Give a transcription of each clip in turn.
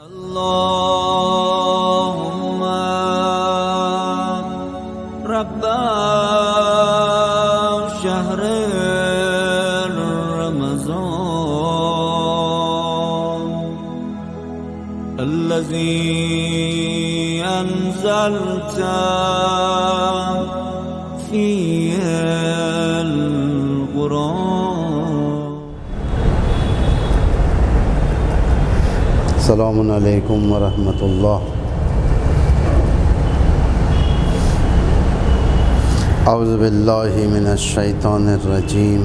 اللهم رب شهر رمضان الذي أنزلت فيه القرآن. السلام علیکم ورحمۃ اللہ. اعوذ باللہ من الشیطان الرجیم.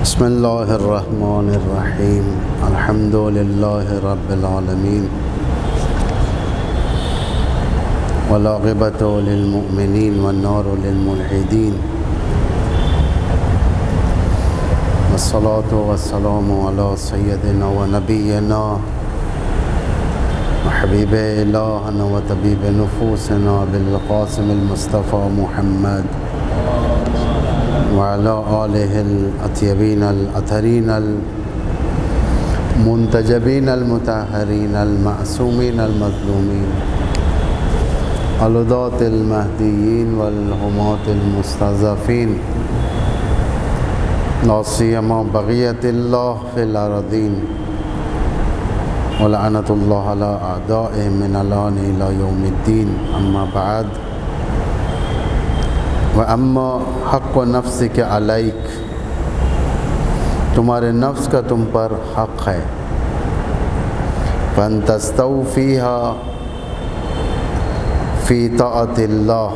بسم اللہ الرحمن الرحیم. الحمد للہ رب العالمین والعاقبۃ للمؤمنین والنار للملحدین والصلاة والسلام علی سیدنا و نبینا وحبیب الہنا و طبیب نفوسنا بالقاسم المصطفى محمد وعلى آلہ الاطیبین الاطہرین المنتجبین المطہرین المعصومین المظلومین الہداة المہدیین والہماة المستضعفین لا سیما بغیت اللہ فی الارضین ولعنت اللہ علی اعدائهم من الان الى یوم الدین. اما بعد واما حق نفسک علیک، تمہارے نفس کا تم پر حق ہے. فان تستوفیہا فی طاعت اللہ،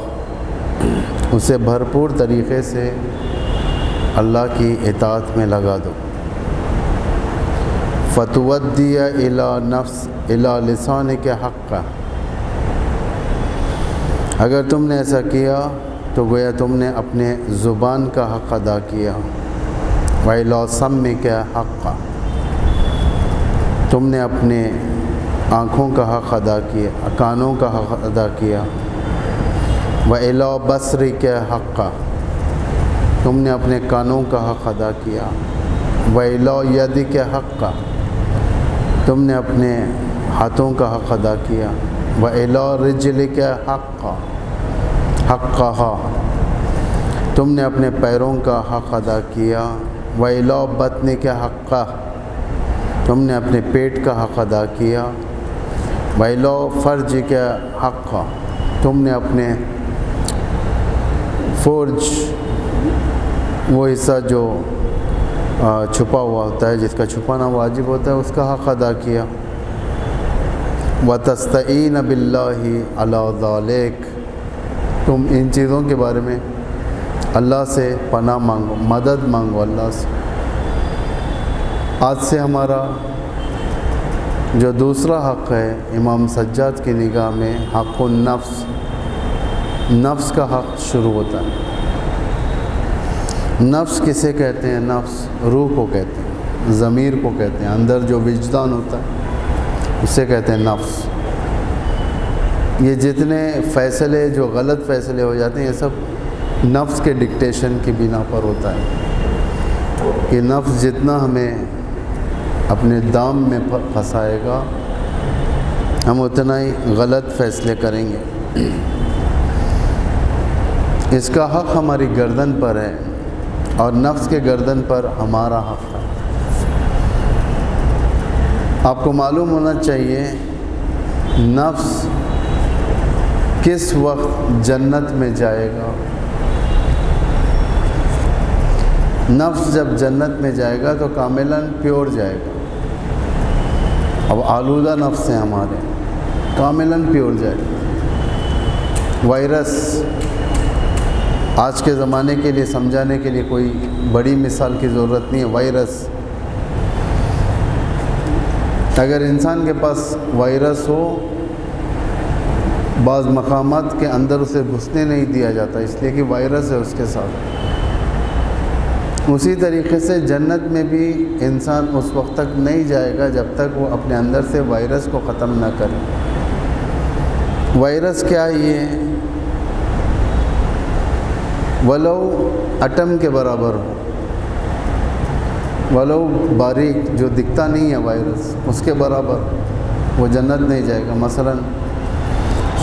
اسے بھرپور طریقے سے اللہ کی اطاعت میں لگا دو. فتودی الی لسانک حقا، اگر تم نے ایسا کیا تو گویا تم نے اپنے زبان کا حق ادا کیا. وَإِلَىٰ سَمِّكَ حقا، تم نے اپنے آنکھوں کا حق ادا کیا، کانوں کا حق ادا کیا. وَإِلَىٰ بَصَرِكَ حقا، تم نے اپنے کانوں کا حق ادا کیا. وَإِلَىٰ يَدِكَ حقا، تم نے اپنے ہاتھوں کا حق ادا کیا. وَإِلَىٰ رِجْلِكَ حقا، تم نے اپنے پیروں کا حق ادا کیا. وَإِلَىٰ بَطْنِكَ حقا، تم نے اپنے پیٹ کا حق ادا کیا. وَإِلَىٰ فَرْجِكَ حقا، تم نے اپنے فرج، وہ حصہ جو چھپا ہوا ہوتا ہے، جس کا چھپانا واجب ہوتا ہے، اس کا حق ادا کیا. وَتَسْتَعِينَ بِاللَّهِ عَلَىٰ ذَلِكَ، تم ان چیزوں کے بارے میں اللہ سے پناہ مانگو، مدد مانگو اللہ سے. آج سے ہمارا جو دوسرا حق ہے امام سجاد کی نگاہ میں حق النفس، نفس کا حق شروع ہوتا ہے. نفس کسے کہتے ہیں؟ نفس روح کو کہتے ہیں، ضمیر کو کہتے ہیں، اندر جو وجدان ہوتا ہے اسے کہتے ہیں نفس. یہ جتنے فیصلے جو غلط فیصلے ہو جاتے ہیں یہ سب نفس کے ڈکٹیشن کی بنا پر ہوتا ہے. کہ نفس جتنا ہمیں اپنے دام میں پھنسائے گا ہم اتنا ہی غلط فیصلے کریں گے. اس کا حق ہماری گردن پر ہے اور نفس کے گردن پر ہمارا حق ہے. آپ کو معلوم ہونا چاہیے نفس کس وقت جنت میں جائے گا. نفس جب جنت میں جائے گا تو کاملاً پیور جائے گا. اب آلودہ نفس ہیں ہمارے، کاملاً پیور جائے گا. وائرس آج کے زمانے کے لیے سمجھانے کے لیے کوئی بڑی مثال کی ضرورت نہیں ہے. وائرس، اگر انسان کے پاس وائرس ہو، بعض مقامات کے اندر اسے گھسنے نہیں دیا جاتا اس لیے کہ وائرس ہے اس کے ساتھ. اسی طریقے سے جنت میں بھی انسان اس وقت تک نہیں جائے گا جب تک وہ اپنے اندر سے وائرس کو ختم نہ کرے. وائرس کیا ہے؟ یہ ولو اٹم کے برابر ہو. ولو باریک جو دکھتا نہیں ہے وائرس، اس کے برابر وہ جنت نہیں جائے گا۔ مثلا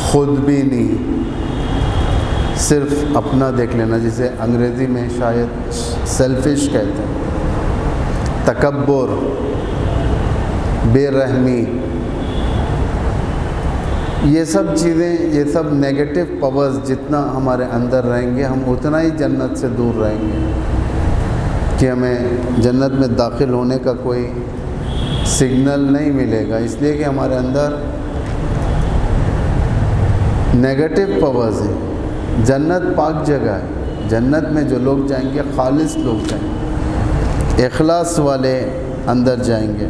خود بھی نہیں، صرف اپنا دیکھ لینا، جسے انگریزی میں شاید سیلفش کہتے ہیں، تکبر، بے رحمی، یہ سب چیزیں، یہ سب نیگیٹو پاورز جتنا ہمارے اندر رہیں گے، ہم اتنا ہی جنت سے دور رہیں گے، کہ ہمیں جنت میں داخل ہونے کا کوئی سگنل نہیں ملے گا، اس لیے کہ ہمارے اندر نیگیٹو پاورز ہیں۔ جنت پاک جگہ ہے، جنت میں جو لوگ جائیں گے خالص لوگ جائیں گے، اخلاص والے اندر جائیں گے۔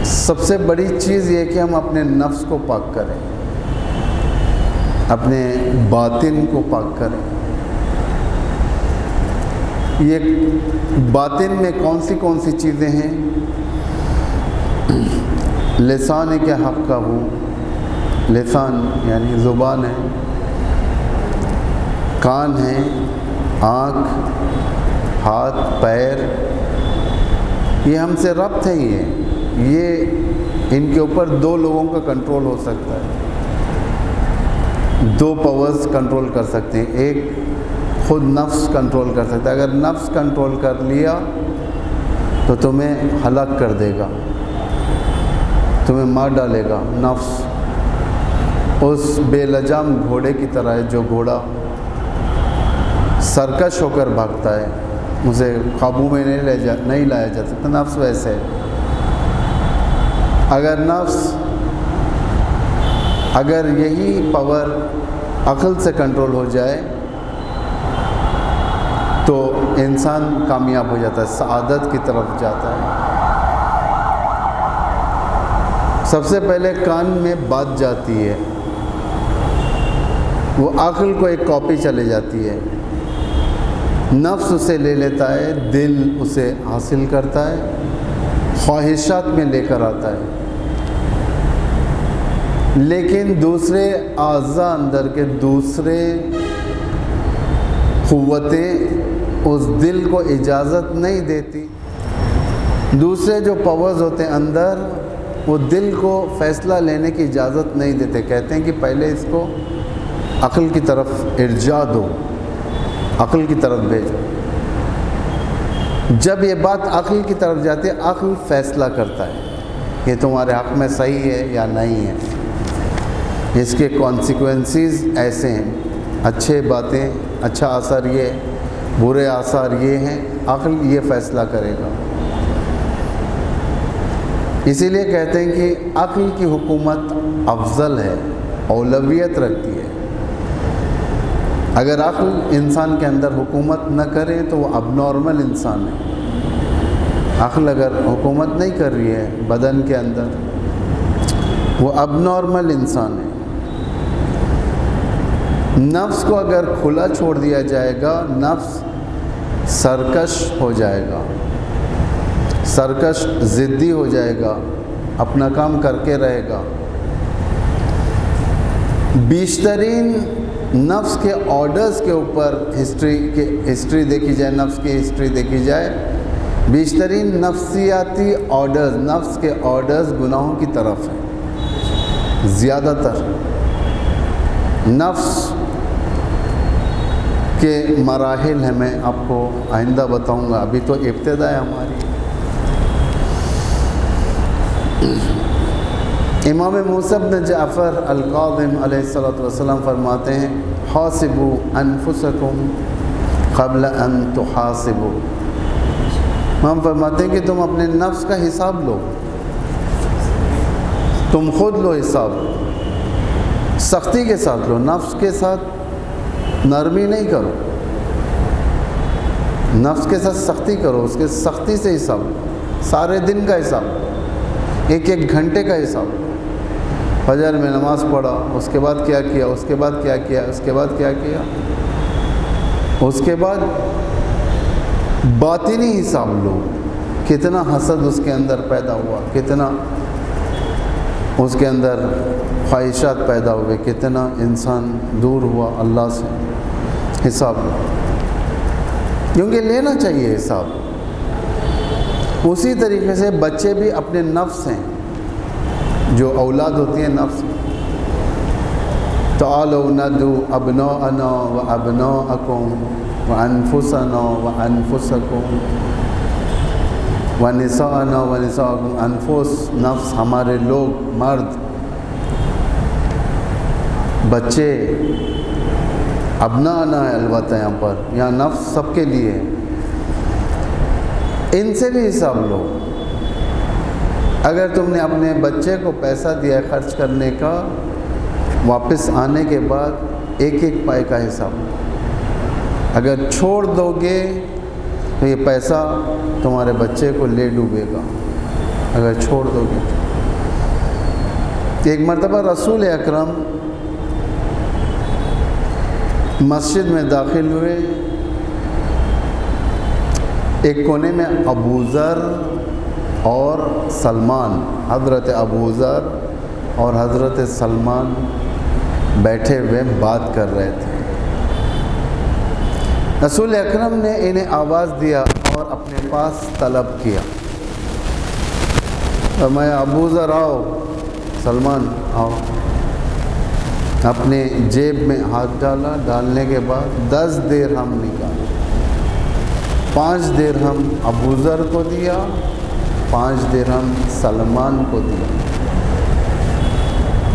سب سے بڑی چیز یہ کہ ہم اپنے نفس کو پاک کریں، اپنے باطن کو پاک کریں۔ یہ باطن میں کون سی چیزیں ہیں؟ لسان کے حق کا ہو، لسان یعنی زبان ہے، کان ہے، آنکھ، ہاتھ، پیر، یہ ہم سے ربط ہے، یہ ان کے اوپر دو لوگوں کا کنٹرول ہو سکتا ہے، دو پاورز کنٹرول کر سکتے ہیں۔ ایک خود نفس کنٹرول کر سکتا ہے، اگر نفس کنٹرول کر لیا تو تمہیں ہلاک کر دے گا، تمہیں مار ڈالے گا۔ نفس اس بے لجام گھوڑے کی طرح ہے، جو گھوڑا سرکش ہو کر بھاگتا ہے، اسے قابو میں نہیں لایا جا سکتا۔ نفس ویسے ہے، اگر یہی پاور عقل سے کنٹرول ہو جائے تو انسان کامیاب ہو جاتا ہے، سعادت کی طرف جاتا ہے۔ سب سے پہلے کان میں بات جاتی ہے، وہ عقل کو ایک کاپی چلے جاتی ہے، نفس اسے لے لیتا ہے، دل اسے حاصل کرتا ہے، خواہشات میں لے کر آتا ہے۔ لیکن دوسرے اعضاء اندر کے دوسرے قوتیں اس دل کو اجازت نہیں دیتی۔ دوسرے جو پاورز ہوتے ہیں اندر، وہ دل کو فیصلہ لینے کی اجازت نہیں دیتے، کہتے ہیں کہ پہلے اس کو عقل کی طرف ارجاع دو، عقل کی طرف بھیجو۔ جب یہ بات عقل کی طرف جاتی ہے، عقل فیصلہ کرتا ہے کہ تمہارے حق میں صحیح ہے یا نہیں ہے، اس کے کانسیکوینسز ایسے ہیں، اچھے باتیں، اچھا اثر یہ، برے آثار یہ ہیں، عقل یہ فیصلہ کرے گا۔ اسی لیے کہتے ہیں کہ عقل کی حکومت افضل ہے، اولویت رکھتی ہے۔ اگر عقل انسان کے اندر حکومت نہ کرے تو وہ اب نارمل انسان ہے۔ عقل اگر حکومت نہیں کر رہی ہے بدن کے اندر، وہ اب نارمل انسان ہے۔ نفس کو اگر کھلا چھوڑ دیا جائے گا، نفس سرکش ہو جائے گا، سرکش ضدی ہو جائے گا، اپنا کام کر کے رہے گا۔ بیشترین نفس کے آرڈرز کے اوپر ہسٹری دیکھی جائے، نفس کی ہسٹری دیکھی جائے، بیشترین نفسیاتی آرڈرز، نفس کے آرڈرز گناہوں کی طرف ہیں۔ زیادہ تر نفس کے مراحل ہیں، میں آپ کو آئندہ بتاؤں گا، ابھی تو ابتدا ہے ہماری۔ امام موسیٰ بن جعفر الکاظم علیہ السلام فرماتے ہیں، حاسبوا انفسکم قبل ان تحاسبوا۔ ہم فرماتے ہیں کہ تم اپنے نفس کا حساب لو، تم خود لو حساب، سختی کے ساتھ لو، نفس کے ساتھ نرمی نہیں کرو، نفس کے ساتھ سختی کرو، اس کے سختی سے حساب لو، سارے دن کا حساب، ایک ایک گھنٹے کا حساب۔ فجر میں نماز پڑھا، اس کے بعد کیا کیا، اس کے بعد کیا کیا، اس کے بعد کیا کیا، اس کے بعد باطنی حساب لو، کتنا حسد اس کے اندر پیدا ہوا، کتنا اس کے اندر خواہشات پیدا ہوئے، کتنا انسان دور ہوا اللہ سے، حساب لو۔ کیونکہ لینا چاہیے حساب۔ اسی طریقے سے بچے بھی اپنے نفس ہیں، جو اولاد ہوتی ہیں نفس، تعالوا ندعو ابناءنا وابناءکم وانفسنا وانفسکم ونساءنا ونساءکم۔ انفس نفس ہمارے لوگ، مرد، بچے، ابناءنا ہے البتہ یہاں پر، یہاں نفس سب کے لیے ہے، ان سے بھی حساب لو۔ اگر تم نے اپنے بچے کو پیسہ دیا ہے خرچ کرنے کا، واپس آنے کے بعد ایک ایک پائے کا حساب، اگر چھوڑ دو گے تو یہ پیسہ تمہارے بچے کو لے ڈوبے گا، اگر چھوڑ دو گے۔ ایک مرتبہ رسول اکرم مسجد میں داخل ہوئے، ایک کونے میں ابو ذر اور سلمان، حضرت ابو ذر اور حضرت سلمان بیٹھے ہوئے بات کر رہے تھے۔ رسول اکرم نے انہیں آواز دیا اور اپنے پاس طلب کیا، فرمایا ابو ذر آؤ، سلمان آؤ۔ اپنے جیب میں ہاتھ ڈالا، ڈالنے کے بعد 10 درہم نکالا، 5 درہم ابو ذر کو دیا، 5 درہم سلمان کو دیا۔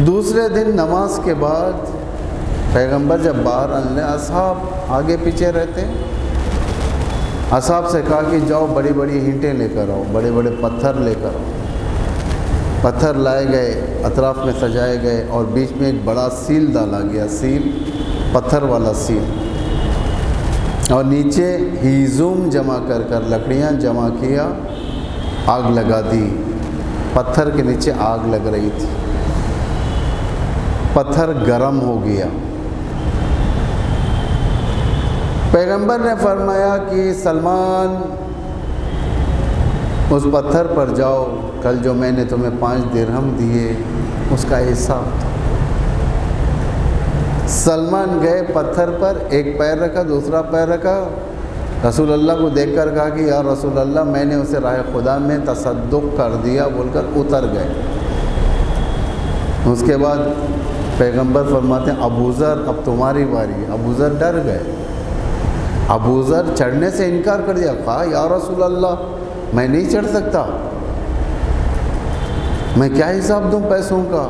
دوسرے دن نماز کے بعد پیغمبر جب باہر آنے، اصحاب آگے پیچھے رہتے، اصحاب سے کہا کہ جاؤ بڑی بڑی اینٹیں لے کر آؤ، بڑے بڑے پتھر لے کر آؤ۔ پتھر لائے گئے، اطراف میں سجائے گئے، اور بیچ میں ایک بڑا سیل ڈالا گیا، سیل، پتھر والا سیل، اور نیچے ہیزوم جمع کر کر لکڑیاں جمع کیا، آگ لگا دی۔ پتھر کے نیچے آگ لگ رہی تھی، پتھر گرم ہو گیا۔ پیغمبر نے فرمایا کہ سلمان اس پتھر پر جاؤ، کل جو میں نے تمہیں 5 درہم دیے اس کا حساب تھا۔ سلمان گئے پتھر پر، ایک پیر رکھا، دوسرا پیر رکھا، رسول اللہ کو دیکھ کر کہا کہ یا رسول اللہ میں نے اسے راہ خدا میں تصدق کر دیا بول کر اتر گئے۔ اس کے بعد پیغمبر فرماتے ہیں ابو ذر اب تمہاری باری ہے۔ ابو ذر ڈر گئے، ابو ذر چڑھنے سے انکار کر دیا، کہا یا رسول اللہ میں نہیں چڑھ سکتا، میں کیا حساب دوں پیسوں کا۔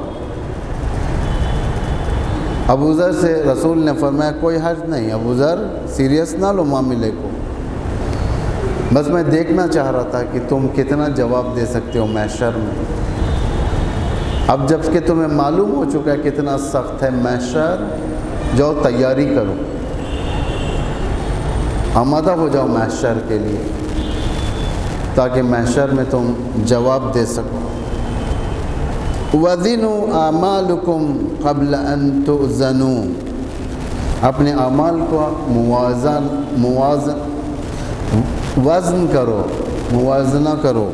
ابو ذر سے رسول نے فرمایا کوئی حرج نہیں، ابو ذر سیریس نہ لو معاملے کو، بس میں دیکھنا چاہ رہا تھا کہ تم کتنا جواب دے سکتے ہو محشر میں۔ اب جب کہ تمہیں معلوم ہو چکا ہے کتنا سخت ہے محشر، جاؤ تیاری کرو، آمادہ ہو جاؤ محشر کے لیے، تاکہ محشر میں تم جواب دے سکو۔ وَزِنُوا أَعْمَالُكُمْ قَبْلَ أَن تُؤْذَنُوا، اپنے اعمال کو وزن کرو، موازنہ کرو،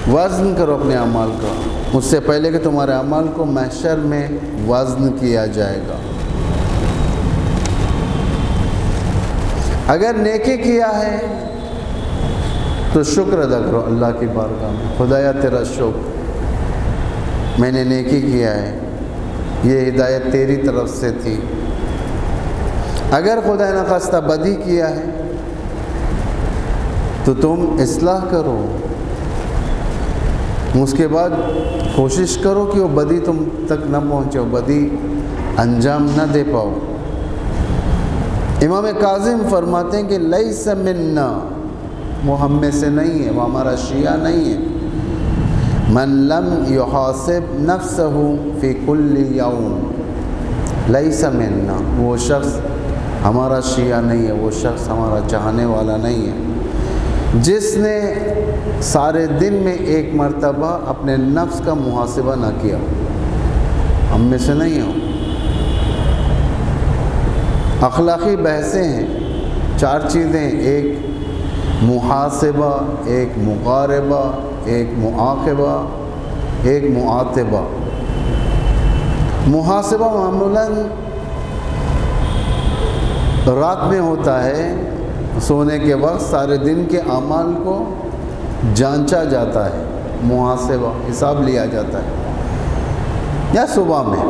وزن کرو اپنے اعمال کا، اس سے پہلے کہ تمہارے اعمال کو محشر میں وزن کیا جائے گا۔ اگر نیکی کیا ہے تو شکر ادا کرو اللہ کی بارگاہ میں، خدایا تیرا شکر، میں نے نیکی کیا ہے، یہ ہدایت تیری طرف سے تھی۔ اگر خدا نخواستہ بدی کیا ہے تو تم اصلاح کرو، اس کے بعد کوشش کرو کہ وہ بدی تم تک نہ پہنچے، وہ بدی انجام نہ دے پاؤ۔ امام کاظم فرماتے ہیں کہ لیس منا، وہ ہم میں سے نہیں ہے، وہ ہمارا شیعہ نہیں ہے، من لم یحاسب نفسہ فی کل یوم، لیس منا، وہ شخص ہمارا شیعہ نہیں ہے، وہ شخص ہمارا چاہنے والا نہیں ہے جس نے سارے دن میں ایک مرتبہ اپنے نفس کا محاسبہ نہ کیا، ہم میں سے نہیں ہو۔ اخلاقی بحثیں ہیں، 4 چیزیں، ایک محاسبہ، ایک مقاربہ، ایک معاقبہ، ایک معاتبہ۔ محاسبہ معمولاً رات میں ہوتا ہے، سونے کے وقت سارے دن کے اعمال کو جانچا جاتا ہے، محاسبہ حساب لیا جاتا ہے، یا صبح میں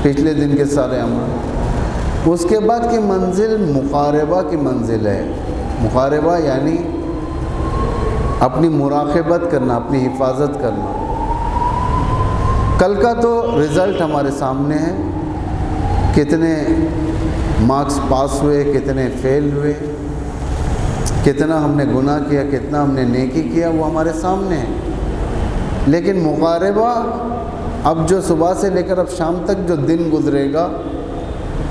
پچھلے دن کے سارے اعمال۔ اس کے بعد کی منزل مقاربہ کی منزل ہے۔ مقاربہ یعنی اپنی مراقبت کرنا، اپنی حفاظت کرنا۔ کل کا تو رزلٹ ہمارے سامنے ہے، کتنے مارکس پاس ہوئے، کتنے فیل ہوئے، کتنا ہم نے گناہ کیا، کتنا ہم نے نیکی کیا، وہ ہمارے سامنے ہے۔ لیکن مقاربہ اب جو صبح سے لے کر اب شام تک جو دن گزرے گا،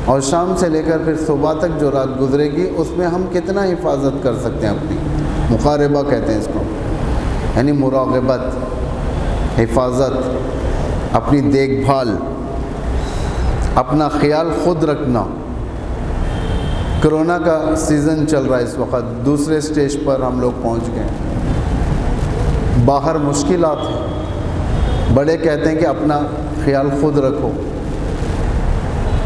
اور شام سے لے کر پھر صبح تک جو رات گزرے گی، اس میں ہم کتنا حفاظت کر سکتے ہیں اپنی، مقاربہ کہتے ہیں اس کو، یعنی مراقبت، حفاظت، اپنی دیکھ بھال، اپنا خیال خود رکھنا۔ کرونا کا سیزن چل رہا ہے اس وقت، دوسرے سٹیج پر ہم لوگ پہنچ گئے، باہر مشکلات ہیں، بڑے کہتے ہیں کہ اپنا خیال خود رکھو۔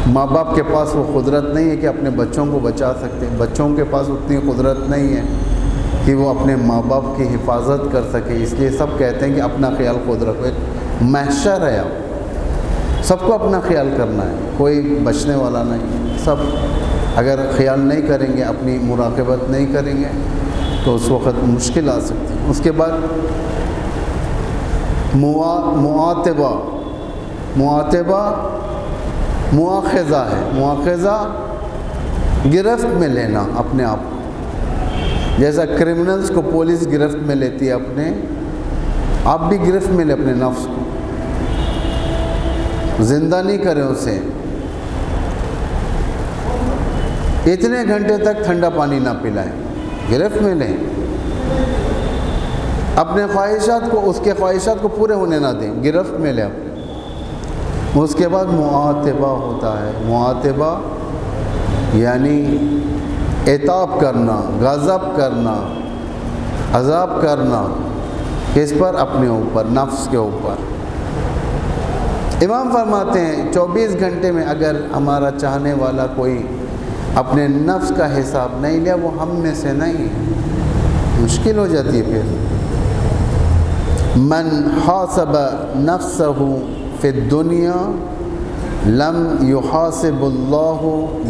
ماں باپ کے پاس وہ قدرت نہیں ہے کہ اپنے بچوں کو بچا سکتے، بچوں کے پاس اتنی قدرت نہیں ہے کہ وہ اپنے ماں باپ کی حفاظت کر سکے، اس لیے سب کہتے ہیں کہ اپنا خیال خود رکھو۔ ایک محشر ہے، اب سب کو اپنا خیال کرنا ہے، کوئی بچنے والا نہیں۔ سب اگر خیال نہیں کریں گے، اپنی مراقبت نہیں کریں گے تو اس وقت مشکل آ سکتی ہے۔ اس کے بعد معاتبہ، مواخذہ ہے۔ مواخذہ گرفت میں لینا اپنے آپ کو، جیسا کرمنلز کو پولیس گرفت میں لیتی ہے اپنے، آپ بھی گرفت میں لیں اپنے نفس کو، زندہ نہیں کریں اسے، اتنے گھنٹے تک ٹھنڈا پانی نہ پلائیں، گرفت میں لیں، اپنے خواہشات کو، اس کے خواہشات کو پورے ہونے نہ دیں، گرفت میں لیں اپنے۔ اس کے بعد معاتبہ ہوتا ہے۔ معاتبہ یعنی عتاب کرنا، غضب کرنا، عذاب کرنا، کس پر؟ اپنے اوپر، نفس کے اوپر۔ امام فرماتے ہیں 24 گھنٹے میں اگر ہمارا چاہنے والا کوئی اپنے نفس کا حساب نہیں لیا، وہ ہم میں سے نہیں ہے، مشکل ہو جاتی ہے پھر۔ من حاسب نفسہ فی الدنیا لم یحاسب اللہ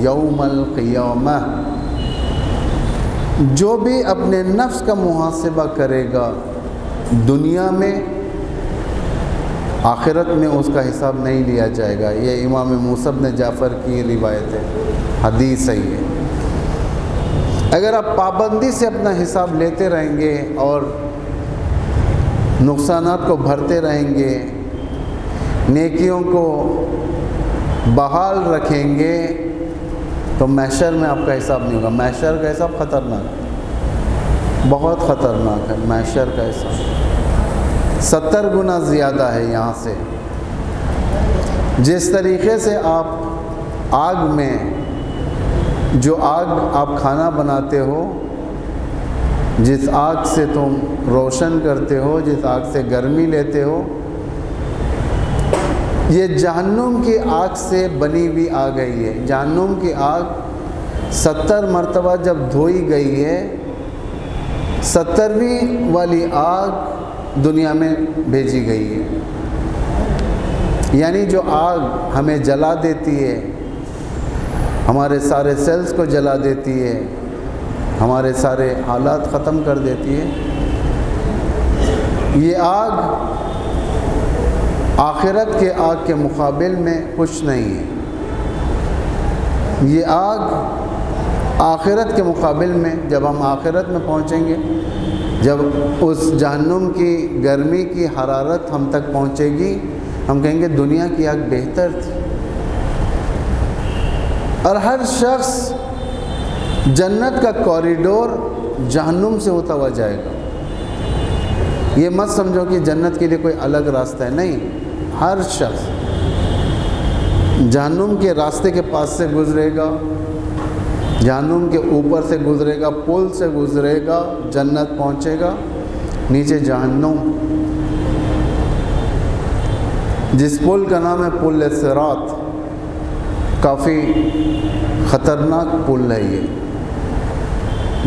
یوم القیامہ، جو بھی اپنے نفس کا محاسبہ کرے گا دنیا میں، آخرت میں اس کا حساب نہیں لیا جائے گا۔ یہ امام موسیٰ بن جعفر کی روایت ہے، حدیث صحیح ہے۔ اگر آپ پابندی سے اپنا حساب لیتے رہیں گے اور نقصانات کو بھرتے رہیں گے، نیکیوں کو بحال رکھیں گے، تو محشر میں آپ کا حساب نہیں ہوگا۔ محشر کا حساب خطرناک ہے، بہت خطرناک ہے محشر کا حساب، 70 گنا زیادہ ہے یہاں سے۔ جس طریقے سے آپ آگ میں، جو آگ آپ کھانا بناتے ہو، جس آگ سے تم روشن کرتے ہو، جس آگ سے گرمی لیتے ہو، یہ جہنم کی آگ سے بنی ہوئی آگ ہے۔ یہ جہنم کی آگ 70 مرتبہ جب دھوئی گئی ہے، 70ویں والی آگ دنیا میں بھیجی گئی ہے۔ یعنی جو آگ ہمیں جلا دیتی ہے، ہمارے سارے سیلز کو جلا دیتی ہے، ہمارے سارے حالات ختم کر دیتی ہے، یہ آگ آخرت کے آگ کے مقابل میں کچھ نہیں ہے۔ یہ آگ آخرت کے مقابل میں، جب ہم آخرت میں پہنچیں گے، جب اس جہنم کی گرمی کی حرارت ہم تک پہنچے گی، ہم کہیں گے دنیا کی آگ بہتر تھی۔ اور ہر شخص جنت کا کوریڈور جہنم سے ہوتا ہوا جائے گا۔ یہ مت سمجھو کہ جنت کے لیے کوئی الگ راستہ ہے، نہیں، ہر شخص جہنم کے راستے کے پاس سے گزرے گا، جہنم کے اوپر سے گزرے گا، پل سے گزرے گا، جنت پہنچے گا، نیچے جہنم، جس پل کا نام ہے پل صراط، کافی خطرناک پل ہے یہ،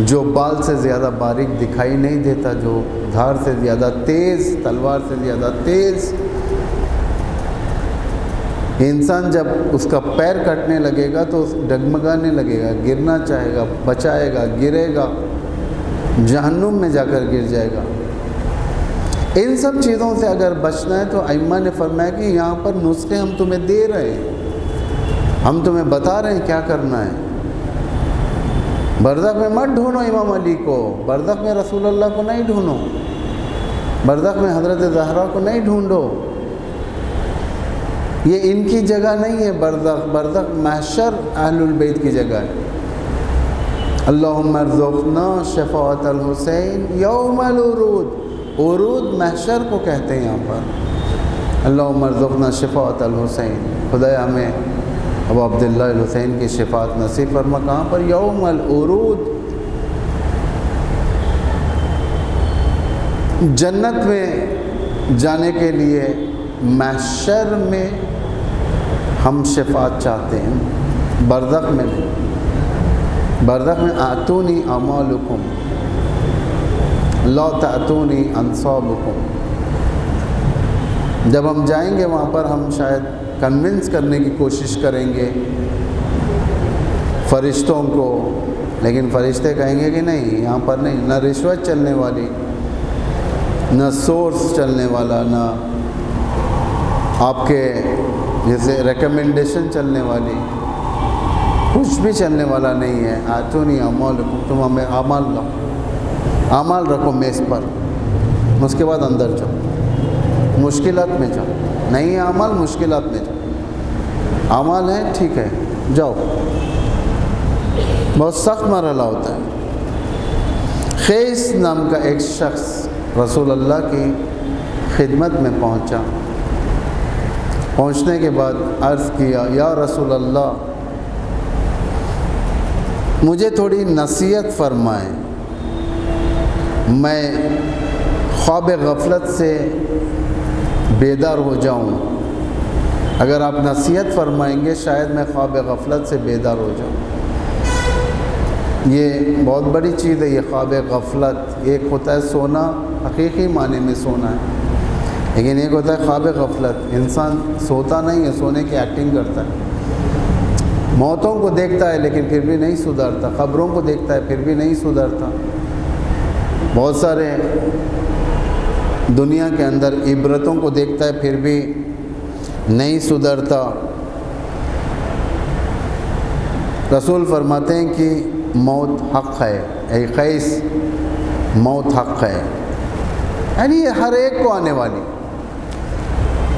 جو بال سے زیادہ باریک دکھائی نہیں دیتا، جو دھار سے زیادہ تیز، تلوار سے زیادہ تیز۔ انسان جب اس کا پیر کٹنے لگے گا تو ڈگمگانے لگے گا، گرنا چاہے گا، بچائے گا، گرے گا، جہنم میں جا کر گر جائے گا۔ ان سب چیزوں سے اگر بچنا ہے تو ائمہ نے فرمایا کہ یہاں پر نسخے ہم تمہیں دے رہے ہیں، ہم تمہیں بتا رہے ہیں کیا کرنا ہے۔ برزخ میں مت ڈھونڈو امام علی کو، برزخ میں رسول اللہ کو نہیں ڈھونڈو، برزخ میں حضرت زہرا کو نہیں ڈھونڈو، یہ ان کی جگہ نہیں ہے۔ برزخ محشر اہل البیت کی جگہ ہے۔ اللہم ارزقنا شفاعت الحسین یوم العروج، عروج محشر کو کہتے ہیں یہاں پر۔ اللہم ارزقنا شفاعت الحسین، خدایا ہمیں ابو عبداللہ الحسین کی شفاعت نصیب فرما۔ کہاں پر؟ یوم العروج۔ جنت میں جانے کے لیے محشر میں ہم شفاعت چاہتے ہیں، برزخ میں نہیں۔ برزخ میں آتونی اعمالکم لا تأتونی انصابکم۔ جب ہم جائیں گے وہاں پر ہم شاید کنونس کرنے کی کوشش کریں گے فرشتوں کو، لیکن فرشتے کہیں گے کہ نہیں، یہاں پر نہیں، نہ رشوت چلنے والی، نہ سورس چلنے والا، نہ آپ کے جیسے ریکمنڈیشن چلنے والی، کچھ بھی چلنے والا نہیں ہے۔ آتونی اعمالکم، تم ہمیں اعمال لاؤ، اعمال رکھو میز پر، اس کے بعد اندر جاؤ، مشکلات میں جاؤ، نہیں اعمال مشکلات میں جاؤ، اعمال ہیں ٹھیک ہے جاؤ، بہت سخت مرحلہ ہوتا ہے۔ خیس نام کا ایک شخص رسول اللہ کی خدمت میں پہنچا، پہنچنے کے بعد عرض کیا یا رسول اللہ مجھے تھوڑی نصیحت فرمائیں، میں خواب غفلت سے بیدار ہو جاؤں، اگر آپ نصیحت فرمائیں گے شاید میں خواب غفلت سے بیدار ہو جاؤں۔ یہ بہت بڑی چیز ہے یہ خواب غفلت۔ ایک ہوتا ہے سونا، حقیقی معنی میں سونا ہے، لیکن ایک ہوتا ہے خواب غفلت، انسان سوتا نہیں ہے، سونے کی ایکٹنگ کرتا ہے، موتوں کو دیکھتا ہے لیکن پھر بھی نہیں سدھرتا، قبروں کو دیکھتا ہے پھر بھی نہیں سدھرتا، بہت سارے دنیا کے اندر عبرتوں کو دیکھتا ہے پھر بھی نہیں سدھرتا۔ رسول فرماتے ہیں کہ موت حق ہے، اے قیس موت حق ہے، یعنی یہ ہر ایک کو آنے والی۔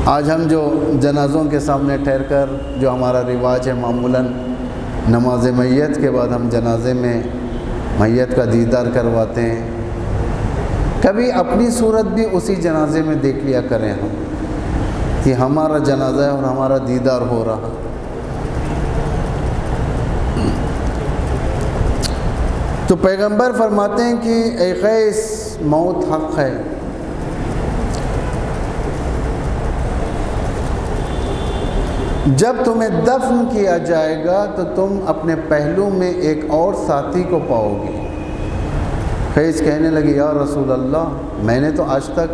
آج ہم جو جنازوں کے سامنے ٹھہر کر جو ہمارا رواج ہے، معمولاً نماز میت کے بعد ہم جنازے میں میت کا دیدار کرواتے ہیں، کبھی اپنی صورت بھی اسی جنازے میں دیکھ لیا کریں ہم کہ ہمارا جنازہ ہے اور ہمارا دیدار ہو رہا۔ تو پیغمبر فرماتے ہیں کہ اے قیس موت حق ہے، جب تمہیں دفن کیا جائے گا تو تم اپنے پہلو میں ایک اور ساتھی کو پاؤ گے۔ قیس کہنے لگے یا رسول اللہ میں نے تو آج تک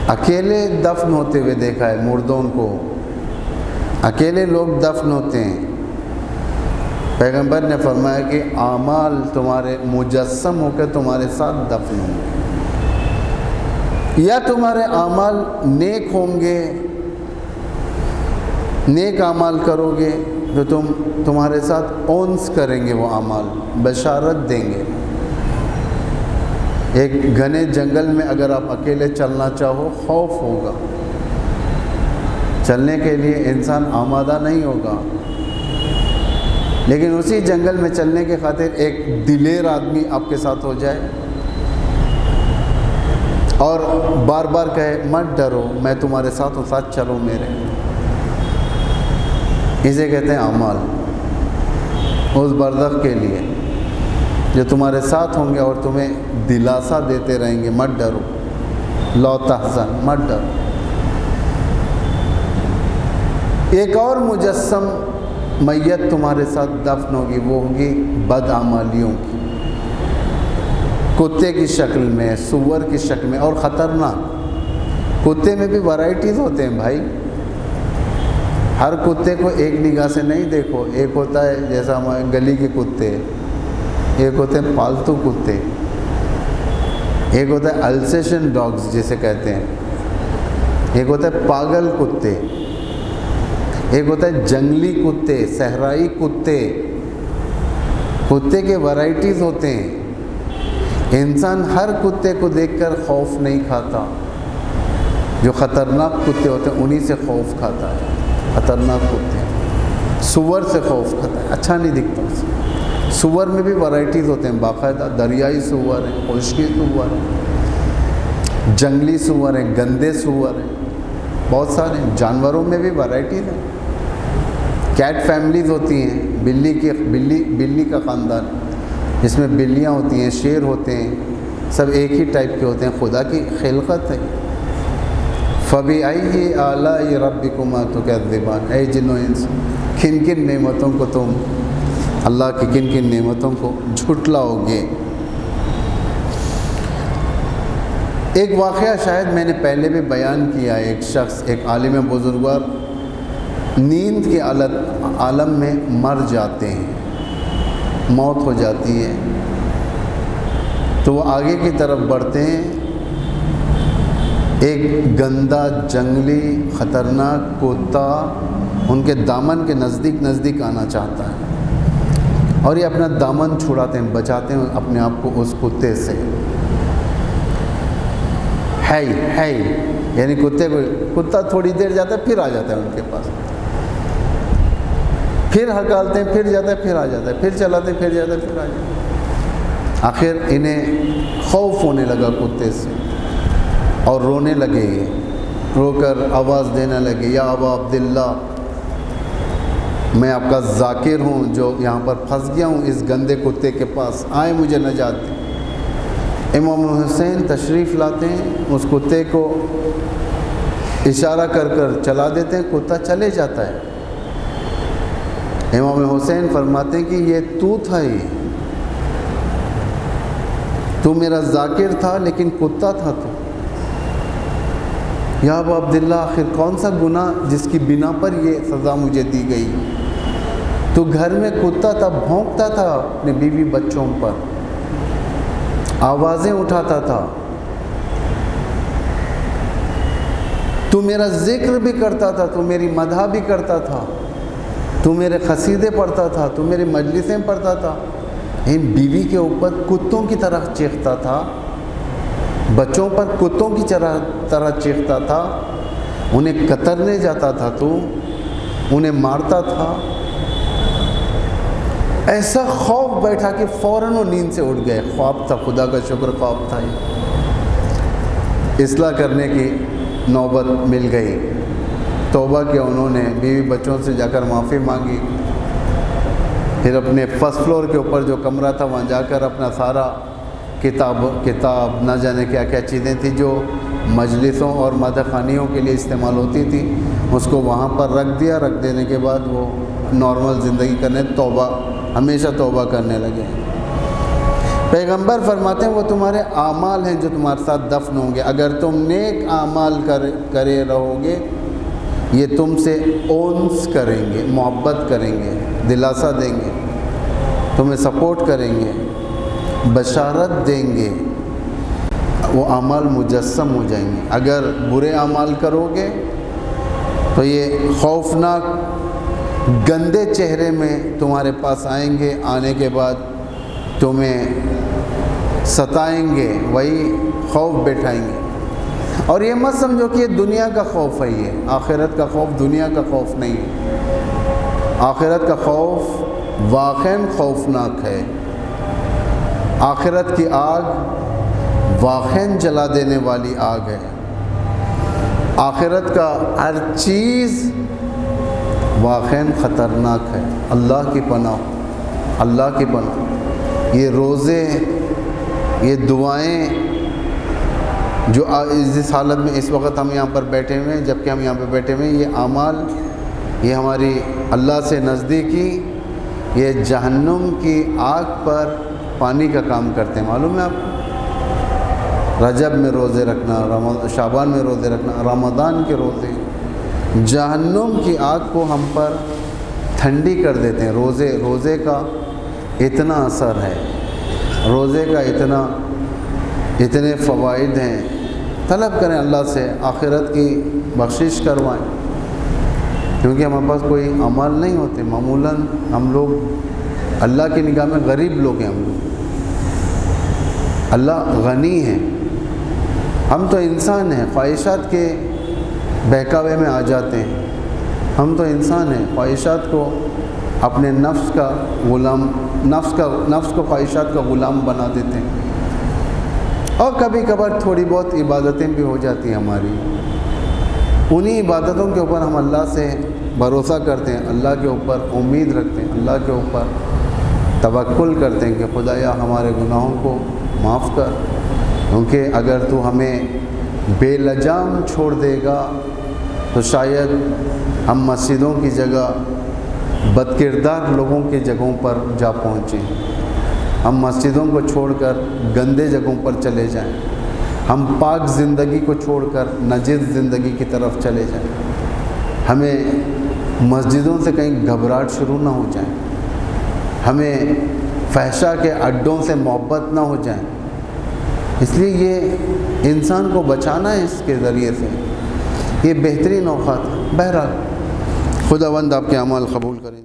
اکیلے دفن ہوتے ہوئے دیکھا ہے، مردوں کو اکیلے لوگ دفن ہوتے ہیں۔ پیغمبر نے فرمایا کہ اعمال تمہارے مجسم ہو کے تمہارے ساتھ دفن ہوں گے، یا تمہارے اعمال نیک ہوں گے، نیک اعمال کرو گے تو تمہارے ساتھ اونس کریں گے، وہ اعمال بشارت دیں گے۔ ایک گھنے جنگل میں اگر آپ اکیلے چلنا چاہو خوف ہوگا، چلنے کے لیے انسان آمادہ نہیں ہوگا، لیکن اسی جنگل میں چلنے کے خاطر ایک دلیر آدمی آپ کے ساتھ ہو جائے اور بار بار کہے مت ڈرو میں تمہارے ساتھ ہوں، ساتھ چلو میرے، اسے کہتے ہیں اعمال۔ اس برزخ کے لیے جو تمہارے ساتھ ہوں گے اور تمہیں دلاسا دیتے رہیں گے مت ڈرو، لا تحزن، مت ڈرو۔ ایک اور مجسم میت تمہارے ساتھ دفن ہوگی، وہ ہوگی بدعمالیوں کی، کتے کی شکل میں، سور کی شکل میں، اور خطرناک۔ کتے میں بھی ورائٹیز ہوتے ہیں بھائی، ہر کتے کو ایک نگاہ سے نہیں دیکھو۔ ایک ہوتا ہے جیسا ہمارے گلی کے کتے، ایک ہوتے ہیں پالتو کتے، ایک ہوتا ہے السیشن ڈاگز جسے کہتے ہیں، ایک ہوتا ہے پاگل کتے، ایک ہوتا ہے جنگلی کتے، صحرائی کتے۔ کتے کے ورائٹیز ہوتے ہیں۔ انسان ہر کتے کو دیکھ کر خوف نہیں کھاتا، جو خطرناک کتے ہوتے ہیں انہی سے خوف کھاتا ہے۔ خطرناک کتے سور سے خوف کھاتا ہے، اچھا نہیں دکھتا اسے۔ سور میں بھی ورائٹیز ہوتے ہیں باقاعدہ، دریائی سور ہیں، خشکی سور ہیں، جنگلی سور ہیں، گندے سور ہیں، بہت سارے ہیں۔ جانوروں میں بھی ورائٹیز ہیں۔ کیٹ فیملیز ہوتی ہیں، بلی کا خاندان جس میں بلیاں ہوتی ہیں، شیر ہوتے ہیں، سب ایک ہی ٹائپ کے ہوتے ہیں، خدا کی خلقت ہے۔ فَبِأَيِّ آلَاءِ رَبِّكُمَا تُكَذِّبَانِ، اے جن و انس، کن کن نعمتوں کو تم، اللہ کی کن کن نعمتوں کو جھٹلاؤ گے۔ ایک واقعہ شاید میں نے پہلے بھی بیان کیا، ایک شخص، ایک عالم بزرگوار نیند کے عالم میں مر جاتے ہیں، موت ہو جاتی ہے، تو وہ آگے کی طرف بڑھتے ہیں۔ ایک گندا جنگلی خطرناک کتا ان کے دامن کے نزدیک آنا چاہتا ہے، اور یہ اپنا دامن چھڑاتے ہیں، بچاتے ہیں اپنے آپ کو اس کتے سے۔ ہے یعنی کتا تھوڑی دیر جاتا ہے پھر آ جاتا ہے ان کے پاس، پھر ہکالتے ہیں، پھر جاتا ہے، پھر آ جاتا ہے، پھر چلاتے ہیں، پھر جاتا ہے، پھر آ جاتا ہے۔ آخر انہیں خوف ہونے لگا کتے سے، اور رونے لگے، رو کر آواز دینے لگے، یا ابا عبداللہ، میں آپ کا ذاکر ہوں جو یہاں پر پھنس گیا ہوں اس گندے کتے کے پاس، آئے مجھے نجات دیں۔ امام حسین تشریف لاتے ہیں، اس کتے کو اشارہ کر کر چلا دیتے ہیں، کتا چلے جاتا ہے۔ امام حسین فرماتے ہیں کہ یہ تو تھا، تو میرا ذاکر تھا لیکن کتا تھا تو۔ یا ابا عبداللہ، آخر کون سا گناہ جس کی بنا پر یہ سزا مجھے دی گئی؟ تو گھر میں کتا تھا، بھونکتا تھا اپنے بیوی بچوں پر، آوازیں اٹھاتا تھا، تو میرا ذکر بھی کرتا تھا، تو میری مدح بھی کرتا تھا، تو میرے قصیدے پڑھتا تھا، تو میری مجلسیں پڑھتا تھا، ان بیوی کے اوپر کتوں کی طرح چیختا تھا، بچوں پر کتوں کی طرح چیختا تھا، انہیں کترنے جاتا تھا، تو انہیں مارتا تھا۔ ایسا خوف بیٹھا کہ فوراً وہ نیند سے اٹھ گئے۔ خواب تھا، خدا کا شکر خواب تھا۔ اصلاح کرنے کی نوبت مل گئی، توبہ کیا انہوں نے، بیوی بچوں سے جا کر معافی مانگی، پھر اپنے فرسٹ فلور کے اوپر جو کمرہ تھا وہاں جا کر اپنا سارا کتاب نہ جانے کیا کیا چیزیں تھیں جو مجلسوں اور مدح خوانیوں کے لیے استعمال ہوتی تھی، اس کو وہاں پر رکھ دیا۔ رکھ دینے کے بعد وہ نارمل زندگی کرنے، توبہ، ہمیشہ توبہ کرنے لگے۔ پیغمبر فرماتے ہیں وہ تمہارے اعمال ہیں جو تمہارے ساتھ دفن ہوں گے، اگر تم نیک اعمال کرے رہو گے یہ تم سے اونس کریں گے، محبت کریں گے، دلاسا دیں گے، تمہیں سپورٹ کریں گے، بشارت دیں گے، وہ اعمال مجسم ہو جائیں گے۔ اگر برے اعمال کرو گے تو یہ خوفناک گندے چہرے میں تمہارے پاس آئیں گے، آنے کے بعد تمہیں ستائیں گے، وہی خوف بٹھائیں گے۔ اور یہ مت سمجھو کہ یہ دنیا کا خوف ہے، یہ آخرت کا خوف دنیا کا خوف نہیں ہے۔ آخرت کا خوف واقعاً خوفناک ہے۔ آخرت کی آگ واقعاً جلا دینے والی آگ ہے۔ آخرت کا ہر چیز واقعاً خطرناک ہے۔ اللہ کی پناہ، اللہ کی پناہ۔ یہ روزے، یہ دعائیں جو اس حالت میں اس وقت ہم یہاں پر بیٹھے ہوئے ہیں، جبکہ ہم یہاں پہ بیٹھے ہوئے ہیں، یہ اعمال، یہ ہماری اللہ سے نزدیکی، یہ جہنم کی آگ پر پانی کا کام کرتے ہیں۔ معلوم ہے آپ کو؟ رجب میں روزے رکھنا، شعبان میں روزے رکھنا، رمضان کے روزے جہنم کی آگ کو ہم پر ٹھنڈی کر دیتے ہیں۔ روزے کا اتنا اثر ہے، روزے کا اتنے فوائد ہیں۔ طلب کریں اللہ سے، آخرت کی بخشش کروائیں، کیونکہ ہمارے پاس کوئی عمل نہیں ہوتے۔ معمولاً ہم لوگ اللہ کی نگاہ میں غریب لوگ ہیں، ہم لوگ اللہ غنی ہے، ہم تو انسان ہیں، خواہشات کے بہکاوے میں آ جاتے ہیں۔ ہم تو انسان ہیں، خواہشات کو اپنے نفس کا غلام، نفس کو خواہشات کا غلام بنا دیتے ہیں، اور کبھی کبھار تھوڑی بہت عبادتیں بھی ہو جاتی ہیں ہماری۔ انہی عبادتوں کے اوپر ہم اللہ سے بھروسہ کرتے ہیں، اللہ کے اوپر امید رکھتے ہیں، اللہ کے اوپر توکل کرتے ہیں کہ خدایا ہمارے گناہوں کو معاف کر، کیونکہ اگر تو ہمیں بے لجام چھوڑ دے گا تو شاید ہم مسجدوں کی جگہ بد کردار لوگوں کی جگہوں پر جا پہنچیں، ہم مسجدوں کو چھوڑ کر گندے جگہوں پر چلے جائیں، ہم پاک زندگی کو چھوڑ کر نجس زندگی کی طرف چلے جائیں، ہمیں مسجدوں سے کہیں گھبراہٹ شروع نہ ہو جائیں، ہمیں فحشا کے اڈوں سے محبت نہ ہو جائیں۔ اس لیے یہ انسان کو بچانا ہے، اس کے ذریعے سے یہ بہترین اوقات ہے۔ بہرحال خداوند آپ کے اعمال قبول کریں۔